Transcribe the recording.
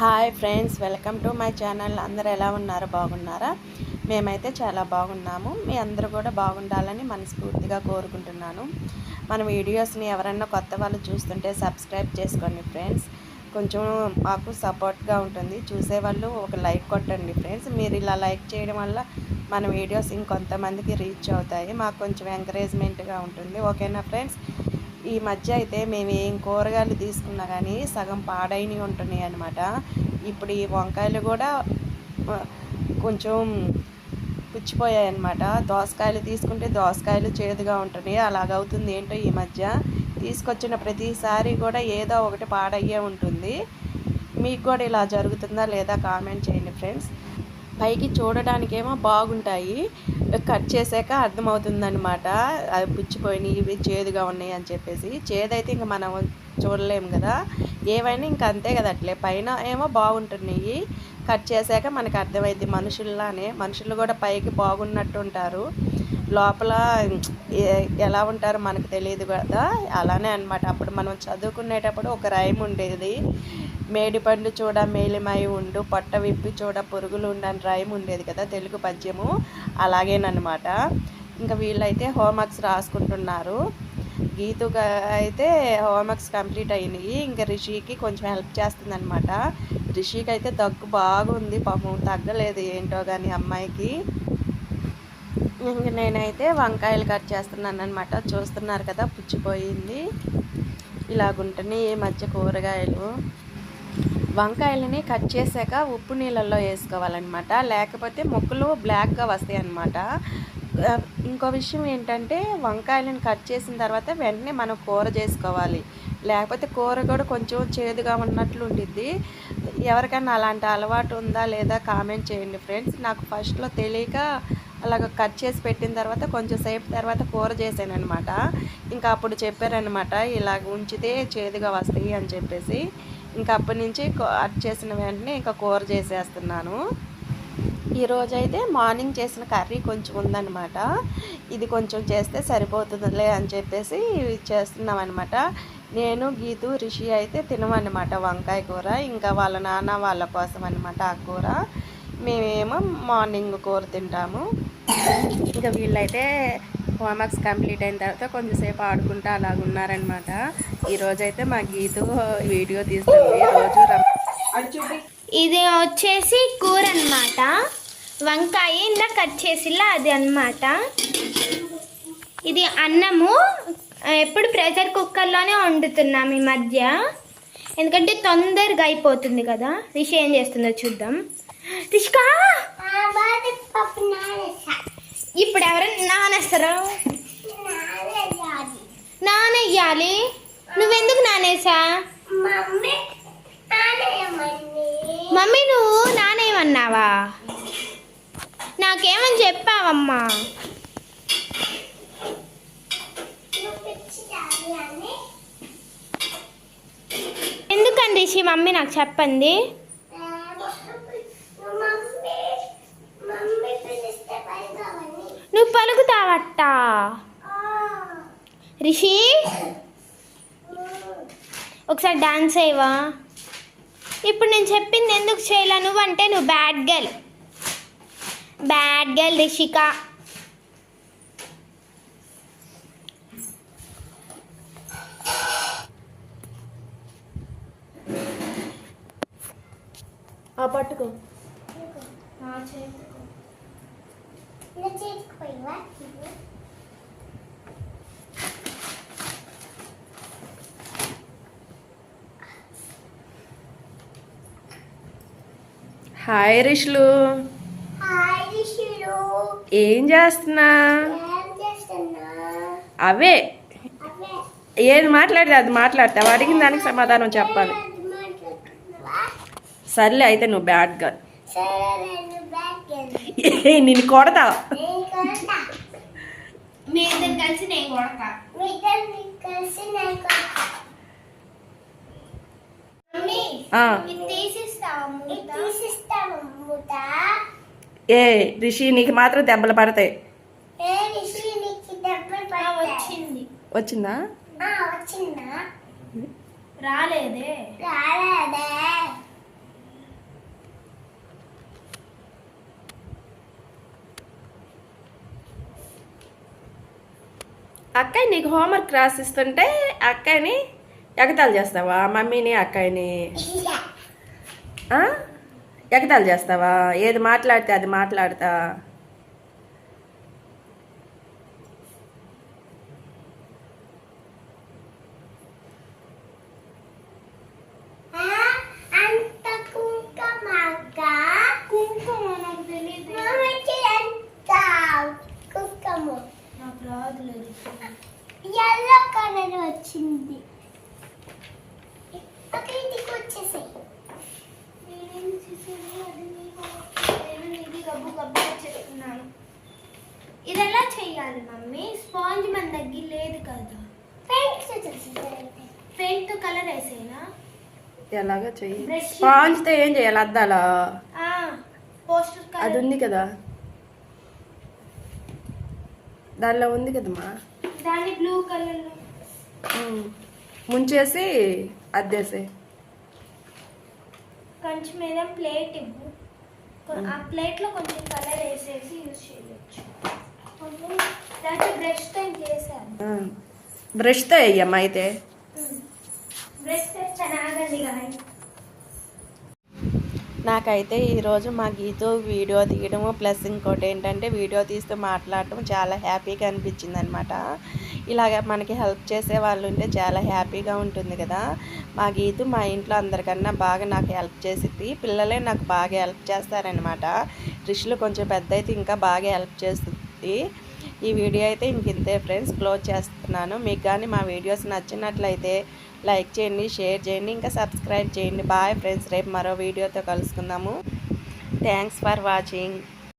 Hi friends, welcome to my channel. అందరూ ఎలా ఉన్నారు? బాగున్నారా? మేమైతే చాలా బాగున్నాము. మీ అందరూ కూడా బాగుండాలని మనస్ఫూర్తిగా కోరుకుంటున్నాను. మన వీడియోస్ని ఎవరైనా కొత్త వాళ్ళు చూస్తుంటే సబ్స్క్రైబ్ చేసుకోండి ఫ్రెండ్స్. కొంచెం మాకు సపోర్ట్గా ఉంటుంది. చూసేవాళ్ళు ఒక లైక్ కొట్టండి ఫ్రెండ్స్. మీరు ఇలా లైక్ చేయడం వల్ల మన వీడియోస్ ఇంకొంతమందికి రీచ్ అవుతాయి. మాకు కొంచెం ఎంకరేజ్మెంట్గా ఉంటుంది. ఓకేనా ఫ్రెండ్స్? ఈ మధ్య అయితే మేము ఏం కూరగాయలు తీసుకున్నా కానీ సగం పాడైనవి ఉంటున్నాయి అన్నమాట. ఇప్పుడు ఈ వంకాయలు కూడా కొంచెం పుచ్చిపోయాయి అన్నమాట. దోసకాయలు తీసుకుంటే దోసకాయలు చేదుగా ఉంటున్నాయి. అలాగవుతుంది ఏంటో ఈ మధ్య. తీసుకొచ్చిన ప్రతిసారి కూడా ఏదో ఒకటి పాడయ్యే ఉంటుంది. మీకు కూడా ఇలా జరుగుతుందా లేదా కామెంట్ చేయండి ఫ్రెండ్స్. పైకి చూడడానికేమో బాగుంటాయి, కట్ చేసాక అర్థమవుతుందన్నమాట అవి పుచ్చిపోయినాయి, ఇవి చేదుగా ఉన్నాయి అని చెప్పేసి. చేదైతే ఇంకా మనం చూడలేము కదా, ఏవైనా ఇంకా అంతే కదా. అట్లే పైన ఏమో బాగుంటున్నాయి, కట్ చేసాక మనకు అర్థమైంది. మనుషులు కూడా పైకి బాగున్నట్టు ఉంటారు, లోపల ఎలా ఉంటారో మనకు తెలియదు కదా. అలానే అనమాట. అప్పుడు మనం చదువుకునేటప్పుడు ఒక రైమ్ ఉండేది, మేడిపండు చూడ మేలిమై ఉండు, పొట్ట విప్పి చూడ పురుగులు ఉండని రైమ్ ఉండేది కదా, తెలుగు పద్యము. అలాగేనమాట. ఇంకా వీళ్ళైతే హోంవర్క్స్ రాసుకుంటున్నారు. గీతుగా అయితే హోంవర్క్స్ కంప్లీట్ అయినాయి. ఇంకా రిషికి కొంచెం హెల్ప్ చేస్తుందన్నమాట. రిషికి అయితే దగ్గు బాగుంది, పాపం తగ్గలేదు ఏంటో కానీ అమ్మాయికి. ఇంక నేనైతే వంకాయలు కట్ చేస్తున్నాను అనమాట. చూస్తున్నారు కదా, పుచ్చిపోయింది. ఇలాగుంటున్నాయి ఈ మధ్య కూరగాయలు. వంకాయలని కట్ చేసాక ఉప్పు నీళ్ళల్లో వేసుకోవాలన్నమాట, లేకపోతే ముక్కలు బ్లాక్గా వస్తాయి అన్నమాట. ఇంకో విషయం ఏంటంటే, వంకాయలను కట్ చేసిన తర్వాత వెంటనే మనం కూర చేసుకోవాలి, లేకపోతే కూర కూడా కొంచెం చేదుగా ఉన్నట్లు ఉంటుంది. ఎవరికైనా అలాంటి అలవాటు ఉందా లేదా కామెంట్ చేయండి ఫ్రెండ్స్. నాకు ఫస్ట్లో తెలియక అలాగ కట్ చేసి పెట్టిన తర్వాత కొంచెం సేపు తర్వాత కూర చేశాను అనమాట. ఇంకా అప్పుడు చెప్పారనమాట, ఇలాగ ఉంచితే చేదుగా వస్తాయి అని చెప్పేసి. ఇంకా అప్పటి నుంచి కట్ చేసిన వెంటనే ఇంకా కూర చేసేస్తున్నాను. ఈరోజైతే మార్నింగ్ చేసిన కర్రీ కొంచెం ఉందన్నమాట, ఇది కొంచెం చేస్తే సరిపోతుందిలే అని చెప్పేసి చేస్తున్నాం అనమాట. నేను, గీతు, రిషి అయితే తినమన్నమాట వంకాయ కూర. ఇంకా వాళ్ళ నాన్న వాళ్ళ కోసం అనమాట ఆ కూర. మేమేమో మార్నింగ్ కూర తింటాము. ఇంకా వీళ్ళైతే హోంవర్క్స్ కంప్లీట్ అయిన తర్వాత కొంచెంసేపు ఆడుకుంటూ అలాగ ఉన్నారనమాట. ఈరోజైతే మా గీతు వీడియో తీస్తుంది రోజు. ఇది వచ్చేసి కూర అన్నమాట, వంకాయ ఇందా కట్ చేసిలా అది అన్నమాట. ఇది అన్నము ఎప్పుడు ప్రెషర్ కుక్కర్లోనే వండుతున్నాం ఈ మధ్య, ఎందుకంటే తొందరగా అయిపోతుంది కదా. రిషి ఏం చేస్తుందో చూద్దాం. రిషికా, ఇప్పుడు ఎవరైనా నానేస్తారా? నానెయ్యాలి. నువ్వెందుకు నానేసా? మమ్మీ నువ్వు నానేయమన్నావా? నాకేమని చెప్పావమ్మా? ఎందుకండి రిషి మమ్మీ నాకు చెప్పండి. నువ్వు పలుకుతావట. రిషి ఒకసారి డాన్స్ అయ్యవా? ఇప్పుడు నేను చెప్పింది ఎందుకు చేయలే నువ్వంటే? నువ్వు బ్యాడ్ గర్ల్ రిషిక. పట్టుకో. హాయ్ రిషులు, ఏం చేస్తున్నా? అవే ఏది మాట్లాడితే అది మాట్లాడతావు, అడిగిన దానికి సమాధానం చెప్పాలి. సర్లే అయితే నువ్వు బ్యాడ్ గర్ల్. నిన్ను కొడతా. ఏ రిషి, నీకు మాత్రం దెబ్బలు పడతాయి. వచ్చిందా? రాలేదే. అక్కయ్య నీకు హోంవర్క్ రాసిస్తుంటే అక్కయ్యని ఎగతాళి చేస్తావా? మమ్మీని అక్కయ్యని ఎగతాళి చేస్తావా? ఏది మాట్లాడితే అది మాట్లాడతా. ఎల్లో కలర్ వచ్చింది. ఇది ఎలా చెయ్యాలి మమ్మీ? స్పాంజ్ మన దగ్గర లేదు కదా. పెయింట్ కలర్ వేసేనా? ఎలాగా చెయ్యి. స్పాంజ్తో ఏం చేయాలి? అద్దాలా? పోస్టర్ అది ఉంది కదా, దానిలో ఉంది కదమ్మా. దాన్ని బ్లూ కలర్ ముంచేసి అద్దేసి కొంచెం మీద ప్లేట్ ఇవ్వు. ఆ ప్లేట్లో కొంచెం కలర్ వేసేసి యూజ్ చేయొచ్చు. లేకపోతే బ్రష్తో ఇంకేసాను. బ్రష్తో వేయమ్మా అయితే. బ్రష్ తెస్తాను ఆగండి గాయ. నాకైతే ఈరోజు మా గీతు వీడియో తీయడము ప్లస్ ఇంకోటి ఏంటంటే వీడియో తీస్తూ మాట్లాడటం చాలా హ్యాపీగా అనిపించింది అనమాట. ఇలాగ మనకి హెల్ప్ చేసే వాళ్ళు ఉంటే చాలా హ్యాపీగా ఉంటుంది కదా. మా గీతు మా ఇంట్లో అందరికన్నా బాగా నాకు హెల్ప్ చేసిద్ది. పిల్లలే నాకు బాగా హెల్ప్ చేస్తారనమాట. రిషులు కొంచెం పెద్ద అయితే ఇంకా బాగా హెల్ప్ చేస్తుంది. ఈ వీడియో అయితే ఇంతే ఫ్రెండ్స్, క్లోజ్ చేస్తున్నాను. మీకు కానీ మా వీడియోస్ నచ్చినట్లయితే లైక్ చేయండి, షేర్ చేయండి, ఇంకా సబ్స్క్రైబ్ చేయండి. బాయ్ ఫ్రెండ్స్, రేపు మరో వీడియోతో కలుసుకుందాము. Thanks for watching.